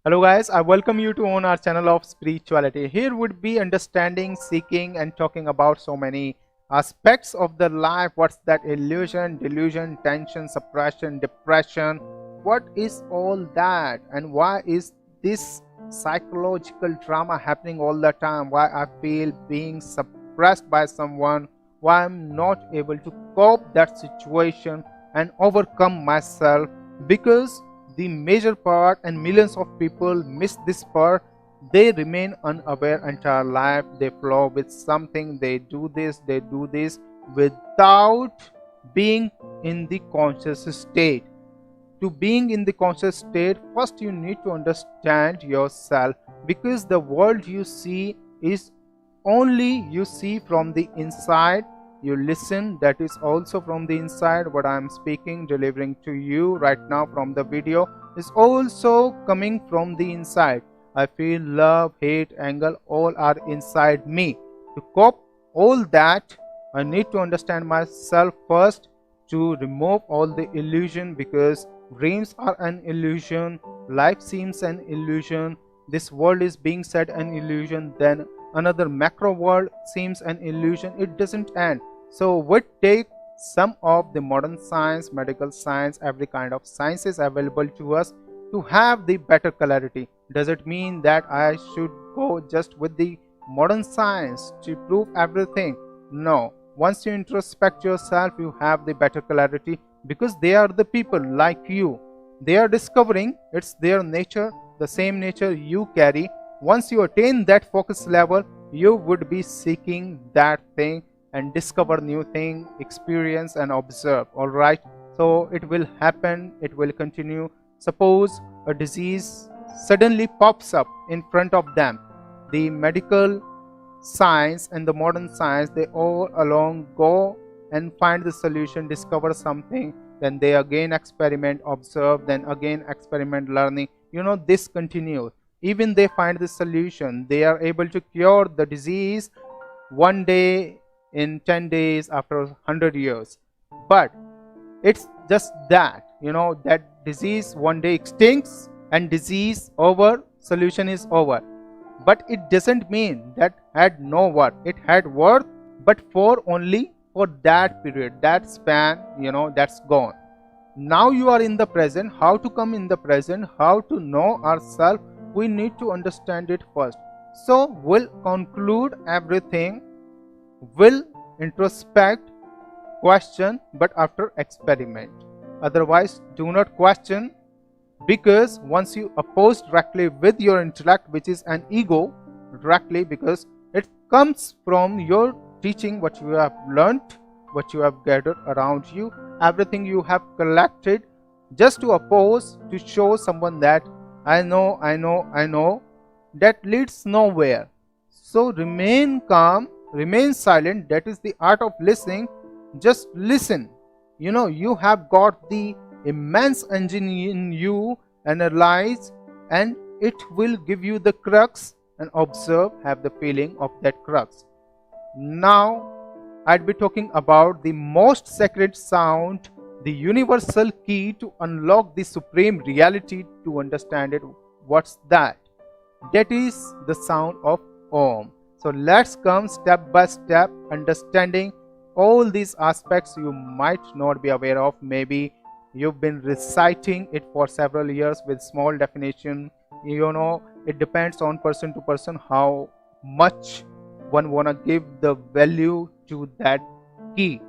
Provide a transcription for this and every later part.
Hello guys, I welcome you to on our channel of spirituality. Here would be understanding, seeking and talking about so many aspects of the life. What's that illusion, delusion, tension, suppression, depression? What is all that and why is this psychological drama happening all the time? Why I feel being suppressed by someone? Why I'm not able to cope that situation and overcome myself? Because the major part and millions of people miss this part. They remain unaware entire life. They flow with something. They do this without being in the conscious state. To being in the conscious state, first you need to understand yourself, because the world you see is only you see from the inside. You listen, that is also from the inside. What I am speaking, delivering to you right now from the video is also coming from the inside. I feel love, hate, anger, all are inside me. To cope all that, I need to understand myself first, to remove all the illusion, because dreams are an illusion, life seems an illusion, this world is being said an illusion, then another macro world seems an illusion. It doesn't end. So we take some of the modern science, medical science, every kind of science is available to us to have the better clarity. Does it mean that I should go just with the modern science to prove everything? No. Once you introspect yourself, you have the better clarity, because they are the people like you. They are discovering, it's their nature, the same nature you carry. Once you attain that focus level, you would be seeking that thing and discover new thing, experience and observe. All right, so it will happen, it will continue. Suppose a disease suddenly pops up in front of them. The medical science and the modern science, they all along go and find the solution, discover something, then they again experiment, observe, then again experiment, learning. This continues. Even they find the solution, they are able to cure the disease one day, in 10 days, after 100 years. But it's just that, that disease one day extincts and disease over, solution is over. But it doesn't mean that had no worth. It had worth, but for only for that period, that span, that's gone. Now you are in the present. How to come in the present, how to know ourselves, we need to understand it first. So we'll conclude everything, will introspect, question, but after experiment. Otherwise, do not question, because once you oppose directly with your intellect, which is an ego, directly, because it comes from your teaching, what you have learned, what you have gathered around you, everything you have collected, just to oppose, to show someone that I know, that leads nowhere. So remain calm, remain silent. That is the art of listening. Just listen. You have got the immense engine in you. Analyze, and it will give you the crux, and observe, have the feeling of that crux. Now I'd be talking about the most sacred sound, the universal key to unlock the supreme reality, to understand it. What's that? That is the sound of Om. So let's come step by step, understanding all these aspects you might not be aware of. Maybe you've been reciting it for several years with small definition. It depends on person to person how much one wanna give the value to that key.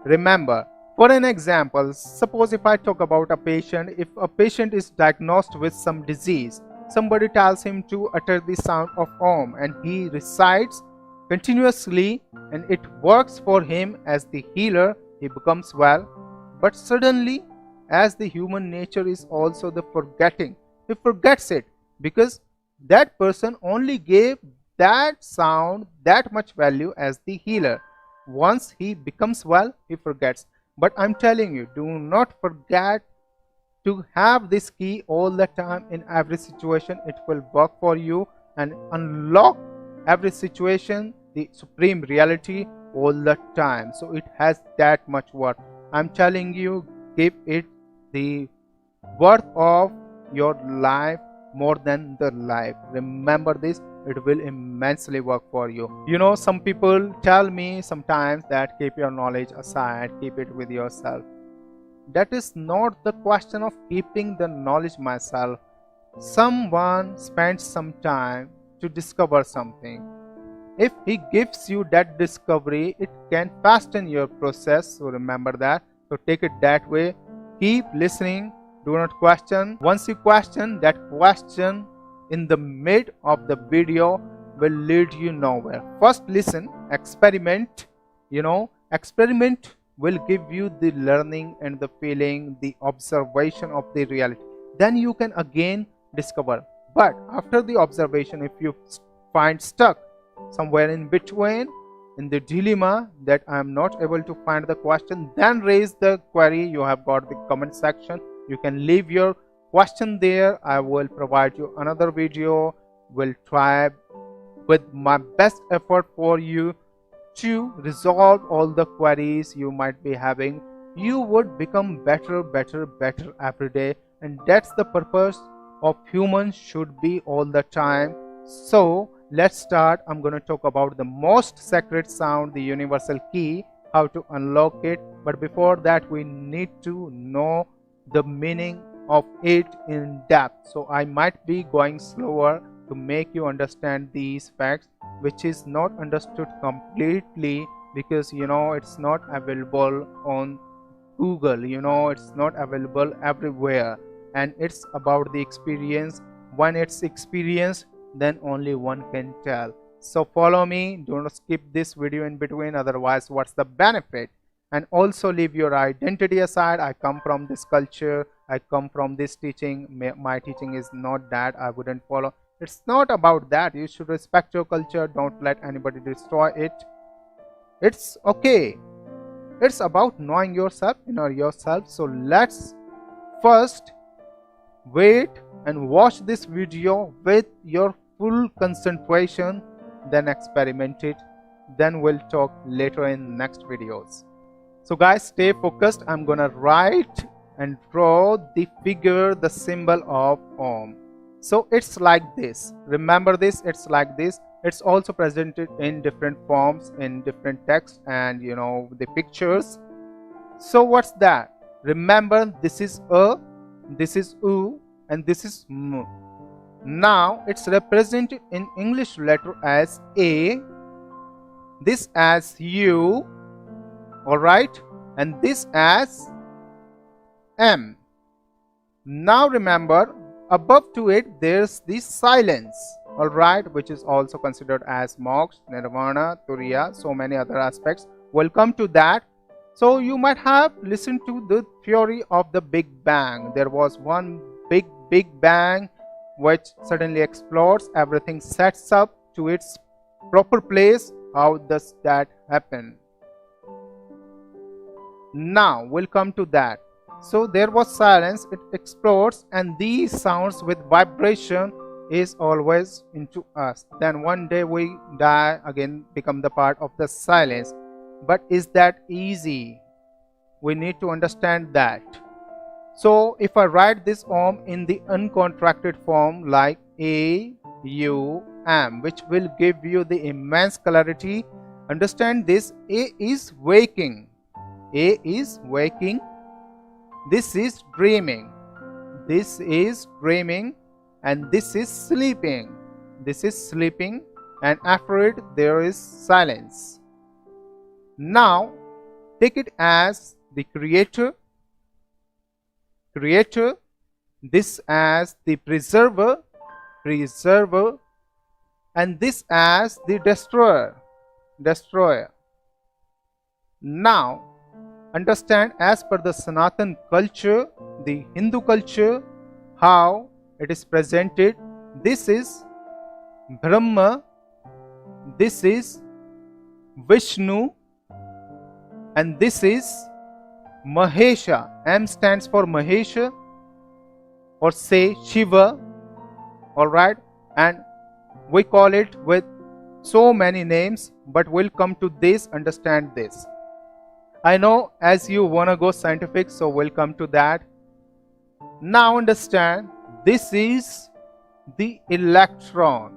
Remember, for an example, suppose if I talk about a patient, if a patient is diagnosed with some disease, somebody tells him to utter the sound of Om, and he recites continuously, and it works for him as the healer. He becomes well. But suddenly, as the human nature is also the forgetting, he forgets it, because that person only gave that sound that much value as the healer. Once he becomes well, he forgets. But I'm telling you, do not forget to have this key all the time, in every situation. It will work for you and unlock every situation, the supreme reality, all the time. So it has that much worth. I'm telling you, give it the worth of your life, more than the life. Remember this, it will immensely work for you. You know, some people tell me sometimes that keep your knowledge aside, keep it with yourself. That is not the question of keeping the knowledge myself. Someone spends some time to discover something. If he gives you that discovery, it can fasten your process. So remember that. So take it that way. Keep listening. Do not question. Once you question, that question in the mid of the video will lead you nowhere. First listen, experiment. Experiment will give you the learning and the feeling, the observation of the reality. Then you can again discover. But after the observation, if you find stuck somewhere in between, in the dilemma that I am not able to find the question, then raise the query. You have got the comment section. You can leave your question there. I will provide you another video. Will try with my best effort for you to resolve all the queries you might be having. You would become better every day, and that's the purpose of humans should be all the time. So let's start. I'm going to talk about the most sacred sound, the universal key, how to unlock it. But before that, we need to know the meaning of it in depth. So I might be going slower to make you understand these facts, which is not understood completely because it's not available on Google, it's not available everywhere, and it's about the experience. When it's experienced, then only one can tell. So follow me, don't skip this video in between, otherwise what's the benefit? And also leave your identity aside. I come from this culture, I come from this teaching. My teaching is not that I wouldn't follow. It's not about that. You should respect your culture. Don't let anybody destroy it. It's okay. It's about knowing yourself, yourself. So let's first wait and watch this video with your full concentration, then experiment it. Then we'll talk later in next videos. So guys, stay focused. I'm gonna write and draw the figure, the symbol of Om. So it's like this. Remember this, it's like this. It's also presented in different forms, in different text, and the pictures. So what's that? Remember, this is A, this is U, and this is M. Now it's represented in English letter as A, this as U, alright, and this as M. Now remember, above to it there's the silence, alright, which is also considered as moksha, nirvana, turiya, so many other aspects. We'll come to that. So you might have listened to the theory of the Big Bang. There was one big bang which suddenly explodes, everything sets up to its proper place. How does that happen? Now we'll come to that. So there was silence, it explodes, and these sounds with vibration is always into us. Then one day we die, again become the part of the silence. But is that easy? We need to understand that. So if I write this Om in the uncontracted form like AUM, which will give you the immense clarity. Understand this, A is waking. A is waking. This is dreaming. This is dreaming. And this is sleeping. This is sleeping. And after it there is silence. Now take it as the creator. Creator. This as the preserver. Preserver. And this as the destroyer. Destroyer. Now understand, as per the Sanatan culture, the Hindu culture, how it is presented. This is Brahma, this is Vishnu, and this is Mahesha. M stands for Mahesha, or say Shiva, alright, and we call it with so many names, but we'll come to this. Understand this. I know as you wanna go scientific, so we'll come to that. Now understand, this is the electron.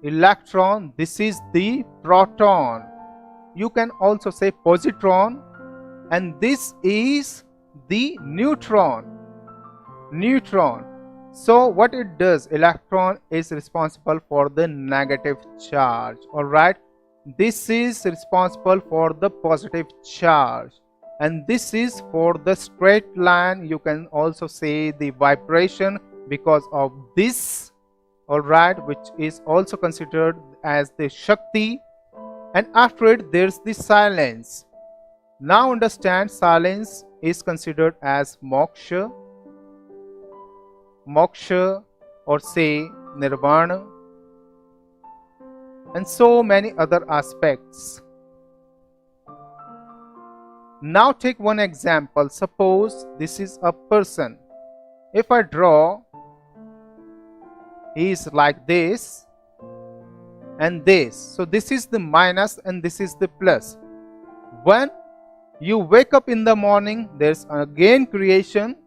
Electron, this is the proton. You can also say positron, and this is the neutron. Neutron. So what it does, electron is responsible for the negative charge. Alright, this is responsible for the positive charge, and this is for the straight line. You can also say the vibration because of this, alright, which is also considered as the Shakti. And after it, there's the silence. Now understand, silence is considered as moksha, or say nirvana, and so many other aspects. Now take one example. Suppose this is a person. If I draw, he is like this and this. So this is the minus and this is the plus. When you wake up in the morning, there's again creation.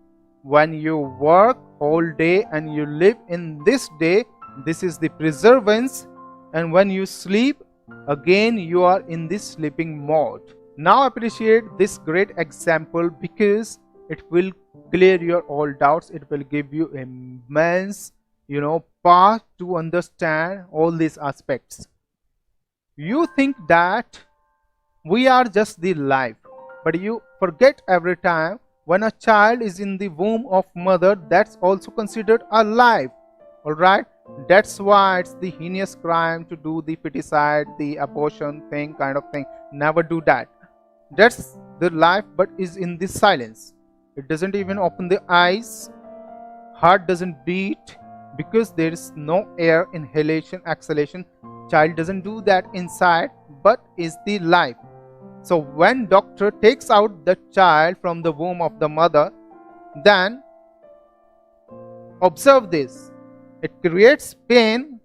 When you work whole day and you live in this day, this is the preservance. And when you sleep, again you are in this sleeping mode. Now appreciate this great example because it will clear your all doubts. It will give you immense, path to understand all these aspects. You think that we are just the life, but you forget every time when a child is in the womb of mother, that's also considered a life. Alright, that's why it's the heinous crime to do the feticide, the abortion thing, kind of thing. Never do that. That's the life, but is in the silence. It doesn't even open the eyes. Heart doesn't beat because there is no air, inhalation, exhalation. Child doesn't do that inside, but is the life. So when doctor takes out the child from the womb of the mother, then observe this. It creates pain.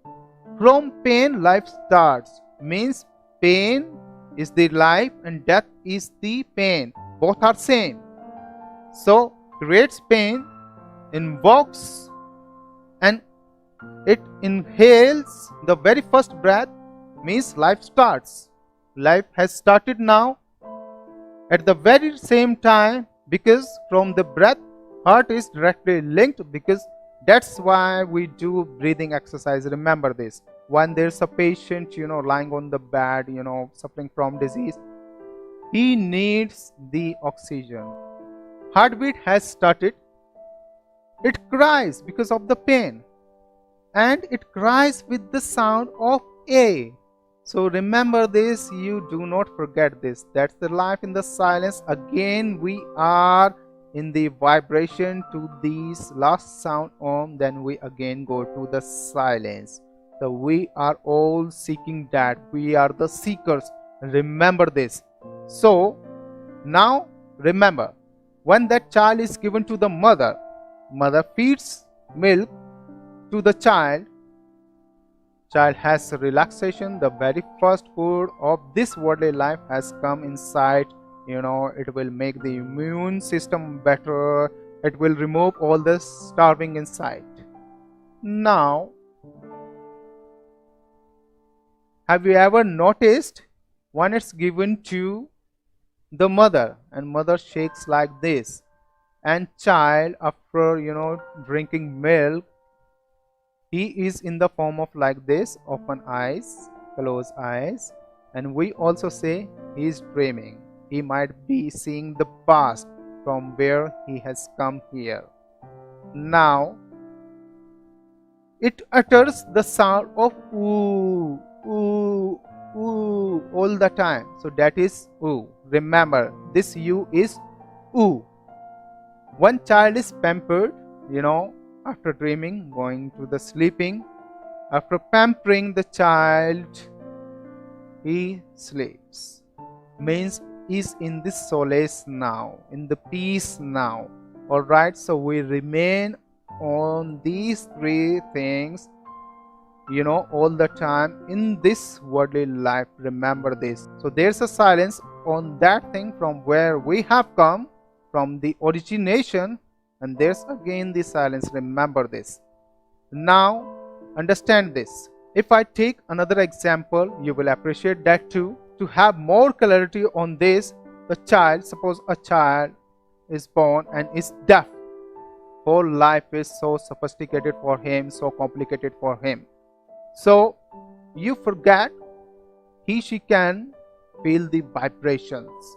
From pain, life starts. Means pain is the life and death is the pain. Both are same. So creates pain, invokes, and it inhales the very first breath, means life starts. Life has started now at the very same time, because from the breath, heart is directly linked, because that's why we do breathing exercise. Remember this. When there's a patient, lying on the bed, suffering from disease, he needs the oxygen. Heartbeat has started. It cries because of the pain, and it cries with the sound of A. So remember this, you do not forget this. That's the life in the silence. Again, we are in the vibration to this last sound Om, then we again go to the silence. So we are all seeking that. We are the seekers. Remember this. So now remember, when that child is given to the mother, mother feeds milk to the child. Child has relaxation. The very first food of this worldly life has come inside. It will make the immune system better. It will remove all the starving inside. Now, have you ever noticed when it's given to the mother and mother shakes like this, and child after drinking milk, he is in the form of like this, open eyes, close eyes, and we also say he is dreaming. He might be seeing the past from where he has come here. Now it utters the sound of ooh, ooh, ooh all the time. So that is ooh. Remember, this U is ooh. One child is pampered, after dreaming, going to the sleeping. After pampering the child, he sleeps. Means is in the solace now, in the peace now. Alright, so we remain on these three things, all the time in this worldly life. Remember this. So there's a silence on that thing from where we have come, from the origination, and there's again the silence. Remember this. Now understand this. If I take another example, you will appreciate that too. To have more clarity on this, the child, suppose a child is born and is deaf. Whole life is so sophisticated for him, so complicated for him. So you forget she can feel the vibrations.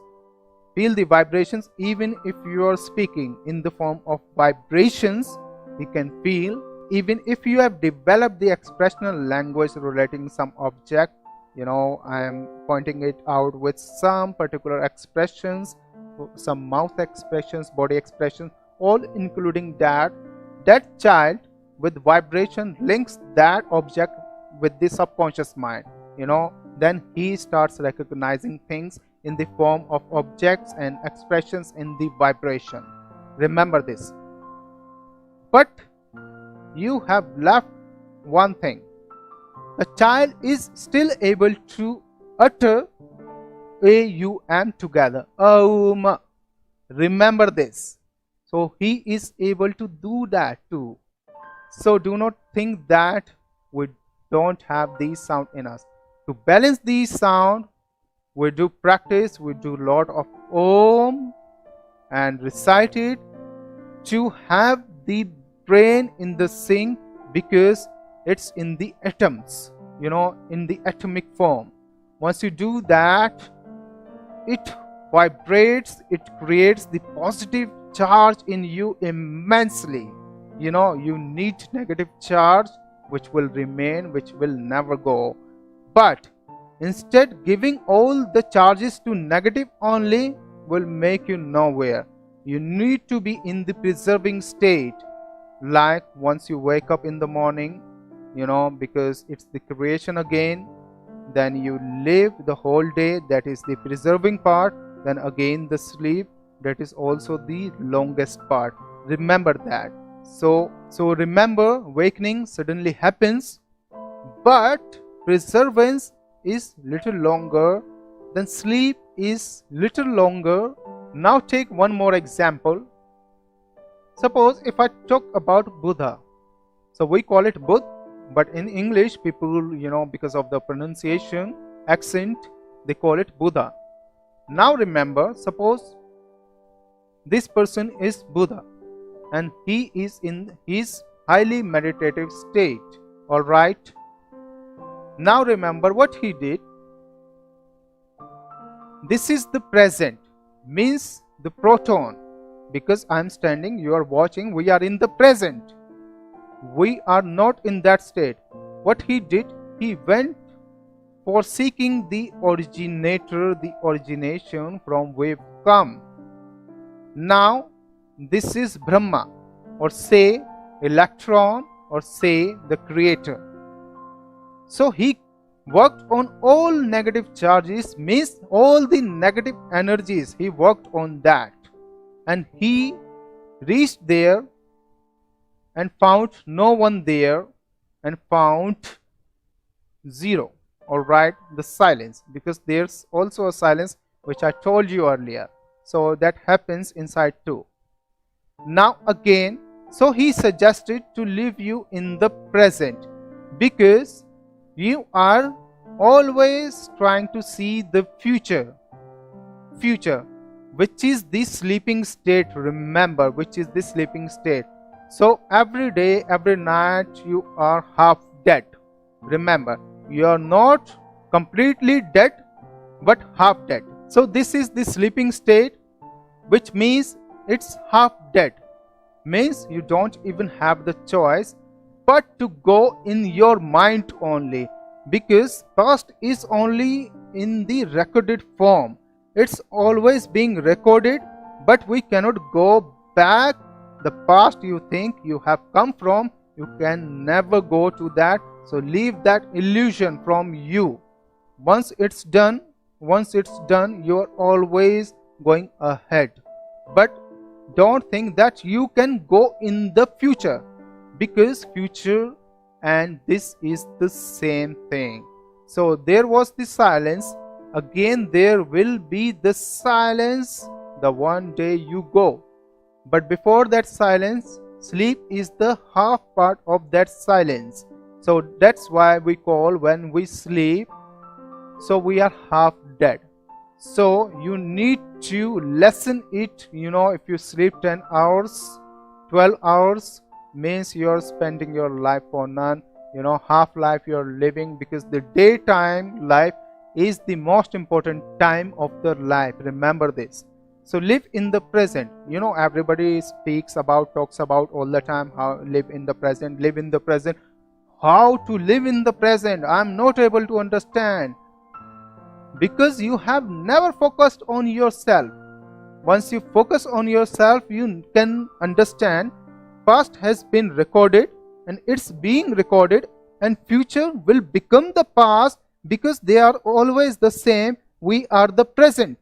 Feel the vibrations even if you are speaking in the form of vibrations. He can feel even if you have developed the expressional language relating some object. I am pointing it out with some particular expressions, some mouth expressions, body expressions, all including that child with vibration links that object with the subconscious mind. Then he starts recognizing things in the form of objects and expressions in the vibration. Remember this. But you have left one thing. The child is still able to utter AUM together. AUM. Remember this. So he is able to do that too. So do not think that we don't have these sound in us. To balance these sound, we do practice, we do lot of Om and recite it to have the brain in the sync, because it's in the atoms, in the atomic form. Once you do that, it vibrates, it creates the positive charge in you immensely. You need negative charge which will remain, which will never go. But instead, giving all the charges to negative only will make you nowhere. You need to be in the preserving state. Like once you wake up in the morning, because it's the creation again, then you live the whole day, that is the preserving part. Then again the sleep, that is also the longest part. Remember that. So remember, awakening suddenly happens, but preservance is little longer, then sleep is little longer. Now take one more example. Suppose if I talk about Buddha, so we call it Buddha, but in English people, because of the pronunciation, accent, they call it Buddha. Now remember, suppose this person is Buddha and he is in his highly meditative state. Alright. Now remember what he did. This is the present, means the proton. Because I am standing, you are watching, we are in the present. We are not in that state. What he did, he went for seeking the originator, the origination from where we come. Now, this is Brahma, or say electron, or say the creator. So he worked on all negative charges, means all the negative energies, he worked on that. And he reached there and found no one there and found zero. Alright, the silence, because there's also a silence which I told you earlier. So that happens inside too. Now again, so he suggested to leave you in the present, because you are always trying to see the future, which is the sleeping state. Remember, which is the sleeping state. So every day, every night, you are half dead. Remember, you are not completely dead, but half dead. So this is the sleeping state, which means it's half dead. Means you don't even have the choice but to go in your mind only, because past is only in the recorded form. It's always being recorded, but we cannot go back. The past you think you have come from, you can never go to that. So leave that illusion from you. Once it's done, you are always going ahead. But don't think that you can go in the future, because future and this is the same thing. So there was the silence. Again there will be the silence the one day you go. But before that silence, Sleep is the half part of that silence. So that's why we call when we sleep, so we are half dead. So you need to lessen it. If you sleep 10 hours, 12 hours, means you're spending your life for none. Half life you're living, because the daytime life is the most important time of the life. Remember this. So live in the present. Everybody talks about all the time how live in the present, live in the present. How to live in the present? I'm not able to understand, because you have never focused on yourself. Once you focus on yourself, you can understand past has been recorded and it's being recorded, and future will become the past, because they are always the same. We are the present,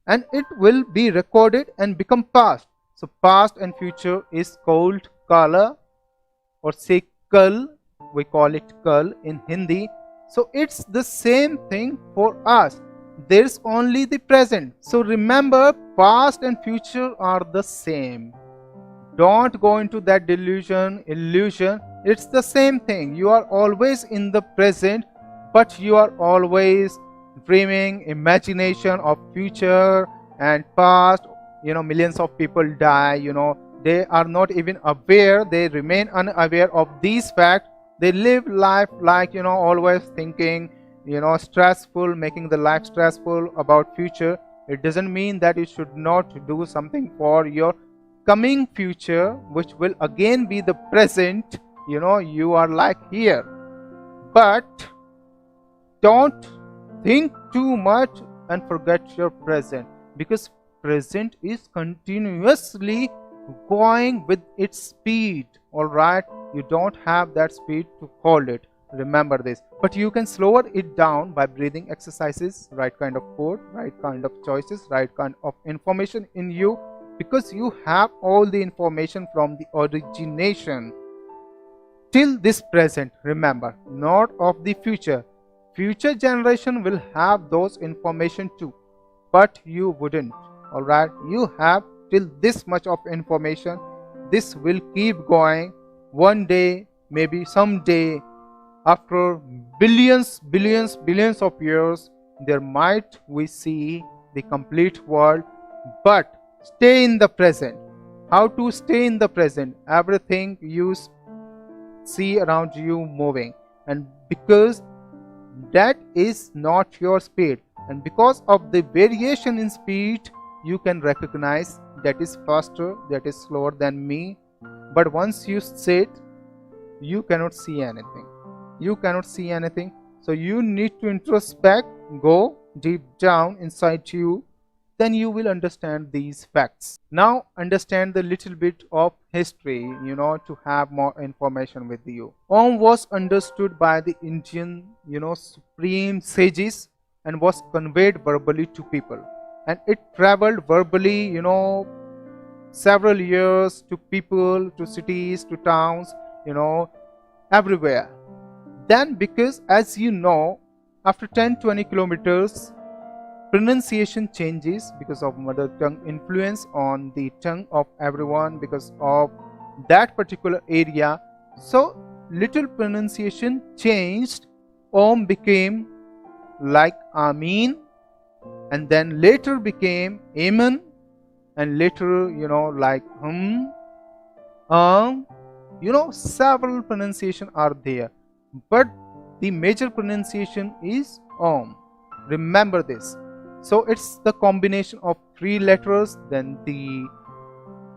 and it will be recorded and become past. So past and future is called kala, or say kal. We call it kal in Hindi. So it's the same thing for us. There's only the present. So remember, past and future are the same. Don't go into that illusion. It's the same thing. You are always in the present, but you are always dreaming, imagination of future and past. Millions of people die. They are not even aware. They remain unaware of these facts. They live life like, always thinking, stressful, making the life stressful about future. It doesn't mean that you should not do something for your coming future, which will again be the present. You are like here. But don't think too much and forget your present, because present is continuously going with its speed. All right, you don't have that speed to hold it. Remember this. But you can slow it down by breathing exercises, right kind of food, right kind of choices, right kind of information in you, because you have all the information from the origination till this present. Remember, not of the future. Future generation will have those information too, but you wouldn't. All right, you have till this much of information. This will keep going. One day, maybe someday, after billions of years, there might we see the complete world. But stay in the present. How to stay in the present? Everything you see around you moving, and because that is not your speed, and because of the variation in speed, you can recognize that is faster, that is slower than me. But once you sit, you cannot see anything. So you need to introspect, go deep down inside you, then you will understand these facts. Now understand the little bit of history, to have more information with you. Om was understood by the Indian, supreme sages, and was conveyed verbally to people. And it traveled verbally, several years, to people, to cities, to towns, everywhere. Then, because as you know, after 10-20 kilometers, pronunciation changes because of mother tongue influence on the tongue of everyone, because of that particular area. So little pronunciation changed. Om became like Amin, and then later became Amen, and later like several pronunciation are there, but the major pronunciation is Om. Remember this. So it's the combination of 3 letters, then the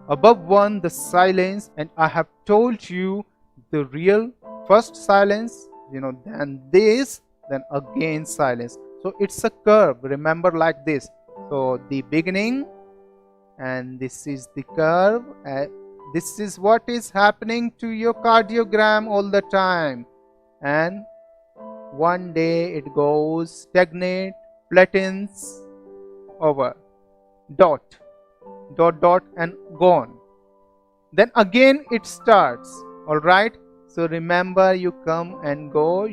above one, the silence, and I have told you the real first silence, then this, then again silence. So it's a curve. Remember like this. So the beginning, and this is the curve. This is what is happening to your cardiogram all the time. And one day it goes stagnate, flattens, over, dot, and gone. Then again it starts. All right. So remember, you come and go,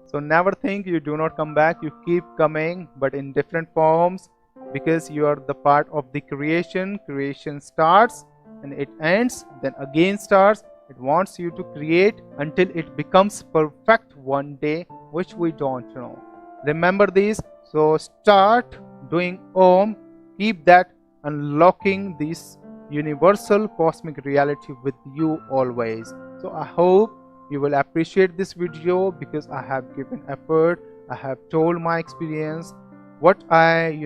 So never think you do not come back. You keep coming, but in different forms, because you are the part of the creation. Creation starts and it ends, then again starts. It wants you to create until it becomes perfect one day, which we don't know. Remember this. So start doing Om. Keep that unlocking this universal cosmic reality with you always. So I hope you will appreciate this video, because I have given effort. I have told my experience, what I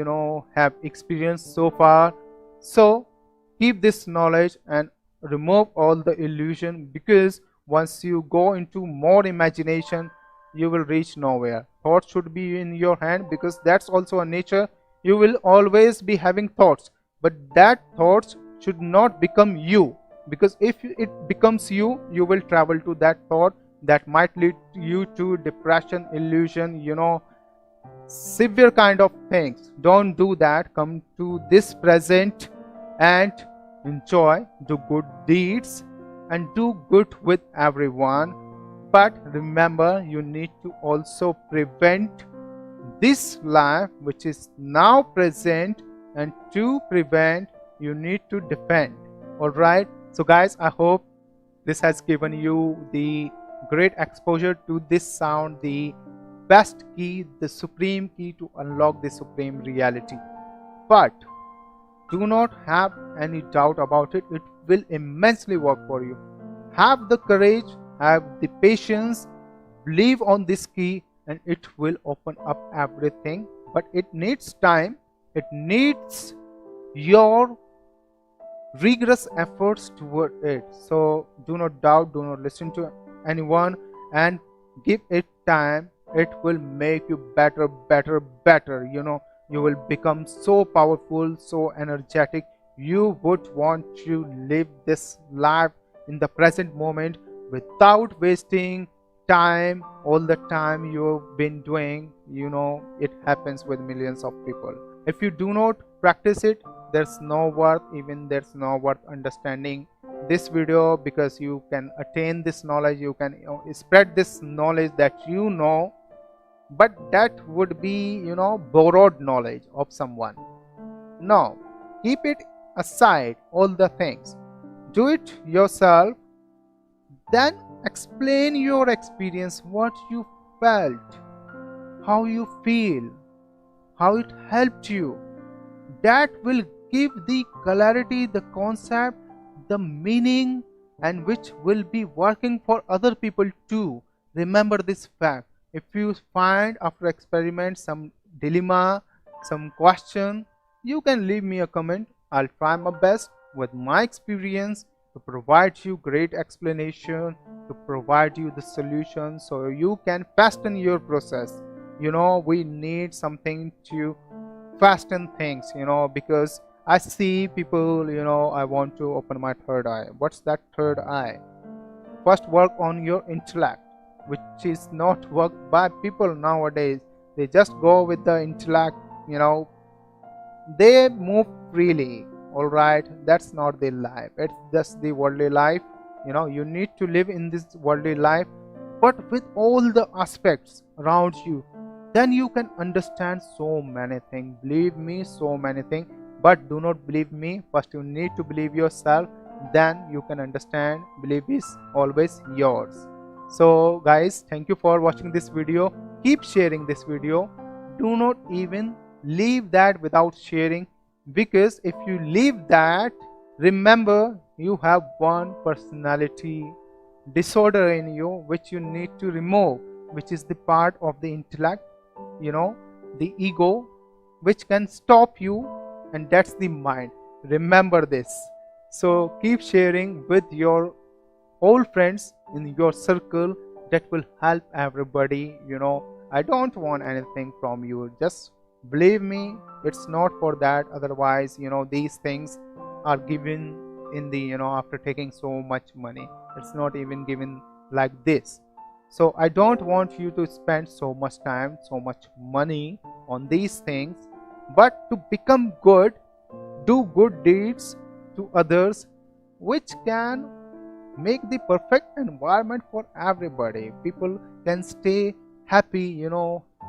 have experienced so far. So keep this knowledge and remove all the illusion, because once you go into more imagination, you will reach nowhere. Thoughts should be in your hand, because that's also a nature. You will always be having thoughts, but that thoughts should not become you, because if it becomes you, you will travel to that thought that might lead you to depression, illusion, severe kind of things. Don't do that. Come to this present and enjoy, do good deeds, and do good with everyone. But remember, you need to also prevent this life which is now present, and to prevent, you need to defend. All right, so guys, I hope this has given you the great exposure to this sound, the best key, the supreme key to unlock the supreme reality. But do not have any doubt about it. It will immensely work for you. Have the courage, have the patience, believe on this key, and it will open up everything. But it needs time. It needs your rigorous efforts toward it. So do not doubt, do not listen to anyone, and give it time. It will make you better. You will become so powerful, so energetic. You would want to live this life in the present moment without wasting time. All the time you've been doing, it happens with millions of people. If you do not practice it, there's no worth understanding this video, because you can attain this knowledge, you can spread this knowledge that but that would be borrowed knowledge of someone. No, keep it aside, all the things. Do it yourself, then explain your experience, what you felt, how you feel, how it helped you. That will give the clarity, the concept, the meaning, and which will be working for other people too. Remember this fact. If you find after experiment some dilemma, some question, you can leave me a comment. I'll try my best with my experience to provide you great explanation, to provide you the solution, so you can fasten your process. We need something to fasten things, because I see people, I want to open my third eye. What's that third eye? First, work on your intellect, which is not worked by people nowadays. They just go with the intellect, they move freely. All right, that's not their life. It's just the worldly life. You need to live in this worldly life, but with all the aspects around you. Then you can understand so many things. Believe me, so many things. But do not believe me. First, you need to believe yourself. Then you can understand. Belief is always yours. So guys, thank you for watching this video. Keep sharing this video. Do not even leave that without sharing, because if you leave that, remember, you have one personality disorder in you which you need to remove, which is the part of the intellect, the ego, which can stop you, and that's the mind. Remember this. So keep sharing with your old friends in your circle. That will help everybody. I don't want anything from you. Just believe me, it's not for that. Otherwise, these things are given in the after taking so much money. It's not even given like this. So I don't want you to spend so much time, so much money on these things, but to become good, do good deeds to others, which can make the perfect environment for everybody. People can stay happy,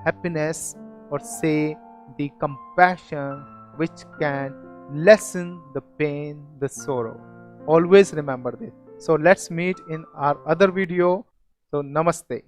happiness, or say the compassion, which can lessen the pain, the sorrow. Always remember this. So let's meet in our other video. So namaste.